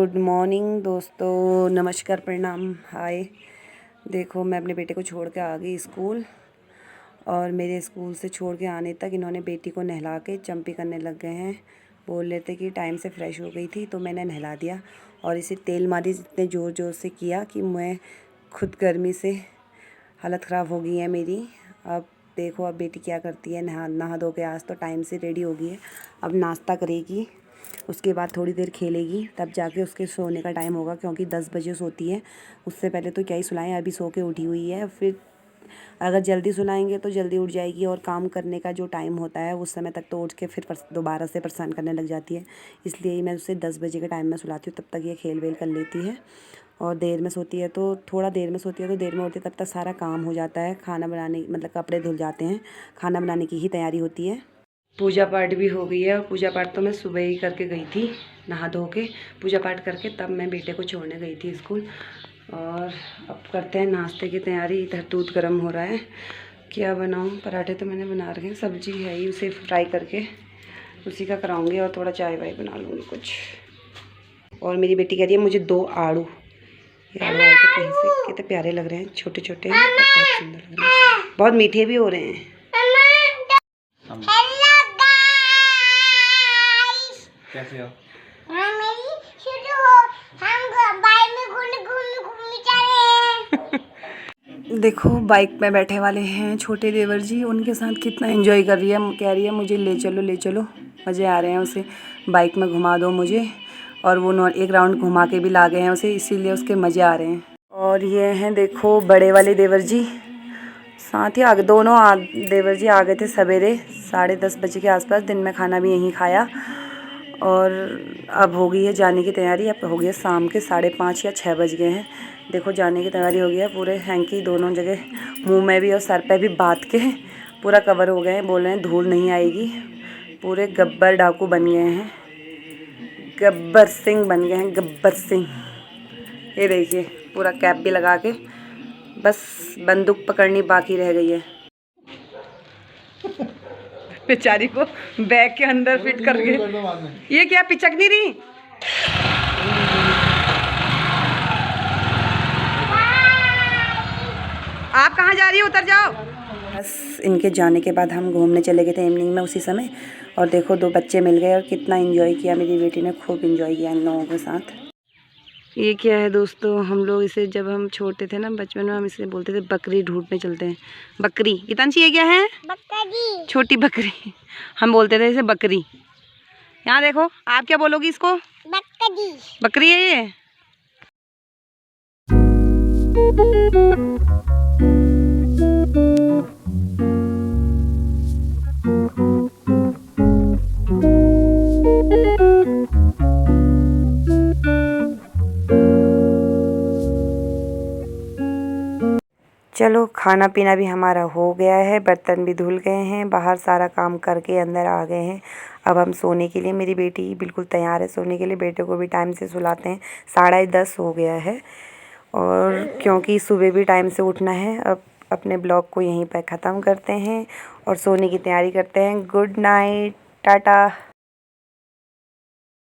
Good morning दोस्तों, नमस्कार, प्रणाम, हाय। देखो मैं अपने बेटे को छोड़ के आ गई स्कूल, और मेरे स्कूल से छोड़ के आने तक इन्होंने बेटी को नहला के चंपी करने लग गए हैं। बोल रहे थे कि टाइम से फ्रेश हो गई थी, तो मैंने नहला दिया और इसे तेल मालिश इतने ज़ोर ज़ोर से किया कि मैं खुद गर्मी से हालत ख़राब हो गई है मेरी। अब देखो अब बेटी क्या करती है, नहा धो के आज तो टाइम से रेडी हो गई है। अब नाश्ता करेगी, उसके बाद थोड़ी देर खेलेगी, तब जाके उसके सोने का टाइम होगा, क्योंकि 10 बजे सोती है। उससे पहले तो क्या ही सुलाएं, अभी सो के उठी हुई है। फिर अगर जल्दी सुलाएंगे तो जल्दी उठ जाएगी, और काम करने का जो टाइम होता है उस समय तक तो उठ के फिर दोबारा से परेशान करने लग जाती है। इसलिए ही मैं उसे 10 बजे के टाइम में सुलाती हूँ, तब तक ये खेल वेल कर लेती है। और देर में सोती है तो थोड़ा देर में सोती है तो देर में उठती है, तब तक सारा काम हो जाता है। खाना बनाने मतलब कपड़े धुल जाते हैं, खाना बनाने की ही तैयारी होती है। पूजा पाठ भी हो गई है, और पूजा पाठ तो मैं सुबह ही करके गई थी, नहा धो के पूजा पाठ करके तब मैं बेटे को छोड़ने गई थी स्कूल। और अब करते हैं नाश्ते की तैयारी। इधर दूध गर्म हो रहा है, क्या बनाऊं। पराठे तो मैंने बना रखे हैं, सब्जी है ही, उसे फ्राई करके उसी का कराऊंगी, और थोड़ा चाय वाय बना लूँगी कुछ। और मेरी बेटी कह रही है मुझे 2 आड़ू। ये आड़ू आए थे कहीं से, कितने प्यारे लग रहे हैं, छोटे छोटे हैं, बहुत सुंदर लग रहे हैं, बहुत मीठे भी हो रहे हैं। कैसे हो? देखो बाइक में बैठे वाले हैं छोटे देवर जी, उनके साथ कितना एंजॉय कर रही है। कह रही है मुझे ले चलो, मज़े आ रहे हैं उसे, बाइक में घुमा दो मुझे। और वो एक राउंड घुमा के भी ला गए हैं उसे, इसीलिए उसके मज़े आ रहे हैं। और ये हैं देखो बड़े वाले देवर जी, साथ ही आगे दोनों देवर जी आ गए थे सवेरे 10:30 बजे के आसपास। दिन में खाना भी यहीं खाया, और अब हो गई है जाने की तैयारी। अब हो गई है शाम के 5:30 या 6 बज गए हैं। देखो जाने की तैयारी हो गई है, पूरे हैंकी दोनों जगह, मुंह में भी और सर पे भी बांध के पूरा कवर हो गए हैं। बोल रहे हैं धूल नहीं आएगी, पूरे गब्बर डाकू बन गए हैं, गब्बर सिंह बन गए हैं, गब्बर सिंह। ये देखिए पूरा कैप भी लगा के, बस बंदूक पकड़नी बाकी रह गई है। बेचारी को बैग के अंदर फिट करके, ये क्या पिचक नहीं रही। आप कहाँ जा रही हो, उतर जाओ। बस इनके जाने के बाद हम घूमने चले गए थे इवनिंग में उसी समय, और देखो 2 बच्चे मिल गए, और कितना एंजॉय किया मेरी बेटी ने, खूब एंजॉय किया इन लोगों के साथ। ये क्या है दोस्तों, हम लोग इसे जब हम छोटे थे ना बचपन में, हम इसे बोलते थे बकरी ढूंढने चलते हैं। बकरी, गीतांशी ये क्या है? बकरी, छोटी बकरी। हम बोलते थे इसे बकरी। यहाँ देखो, आप क्या बोलोगी इसको? बकरी। बकरी है ये। चलो खाना पीना भी हमारा हो गया है, बर्तन भी धुल गए हैं, बाहर सारा काम करके अंदर आ गए हैं। अब हम सोने के लिए, मेरी बेटी बिल्कुल तैयार है सोने के लिए। बेटे को भी टाइम से सुलाते हैं, 10:30 हो गया है, और क्योंकि सुबह भी टाइम से उठना है। अब अपने ब्लॉग को यहीं पर ख़त्म करते हैं और सोने की तैयारी करते हैं। Good night, Tata.